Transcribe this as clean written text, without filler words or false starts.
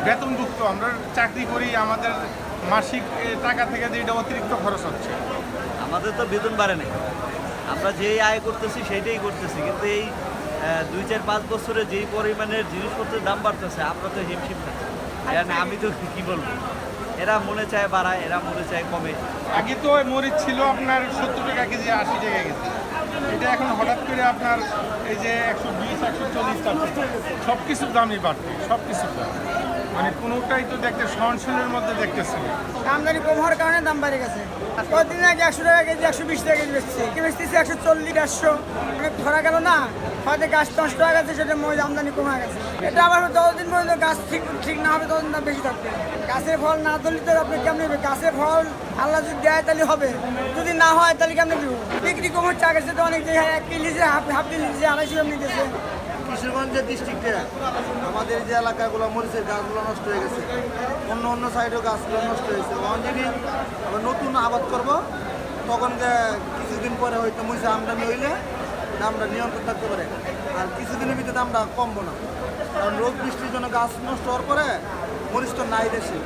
বেতনযুক্ত, আমরা চাকরি করি, আমাদের মাসিক টাকা থেকে যেটা অতিরিক্ত খরচ হচ্ছে। আমাদের তো বেতন বাড়ে নাই, আমরা যেই আয় করতেছি সেইটাই করতেছি, কিন্তু এই 2-4-5 বছরে যেই পরিমাণের জিনিসপত্রের দাম বাড়তেছে আমরা তো হিমশিম খাচ্ছি। আমি তো কি বলবো, এরা মনে চায় বাড়ায়, এরা মনে চায় কমে। আগে তো মরিচ ছিল আপনার 70 টাকা কেজি, 80 টাকা কেজি, এটা এখন হঠাৎ করে আপনার এই যে 120-140 টাকা, সব কিছুর দামই বাড়ছে, সব কিছুর দাম, মানে কোনোটাই তো দেখতে সহনশীলের মধ্যে দেখতেছি না। আমদানি কম হওয়ার কারণে দাম বেড়ে গেছে। কতদিন আগে 100 টাকা কেজি, 120 টাকা কেজি বেচছে, কি বেচতেছে 140-150, অনেক ধরা গেল না, হয়তো গাছ নষ্ট হয়ে গেছে, সেটা আমদানি কমে গেছে। এটা আবার যতদিন পর্যন্ত গাছ ঠিক না হবে ততদিন দাম বেশি থাকবে। গাছের ফল না ধরলে তো আপনি কেমন নেবে? গাছের ফল আল্লাহ যদি দেয় তাহলে হবে, যদি না হয় তাহলে কেমন দেবো? বিক্রি কম হচ্ছে, আগের সাথে অনেক জায়গায় 1 কেজি হাফ কেজি 250 নিতেছে। কিশোরগঞ্জের ডিস্ট্রিক্টে আমাদের যে এলাকাগুলো মরিচের গাছগুলো নষ্ট হয়ে গেছে, অন্য সাইডেও গাছগুলো নষ্ট হয়েছে। তখন যদি আবার নতুন আবাদ করব, তখন কিছুদিন পরে হয়তো মরিচ আমদানি হইলে দামটা নিয়ন্ত্রণ থাকতে পারে, আর কিছুদিনের ভিতরে দামটা কমবো না, কারণ রোদ বৃষ্টির জন্য গাছ নষ্ট হওয়ার পরে মরিচ তো নাই দেশে।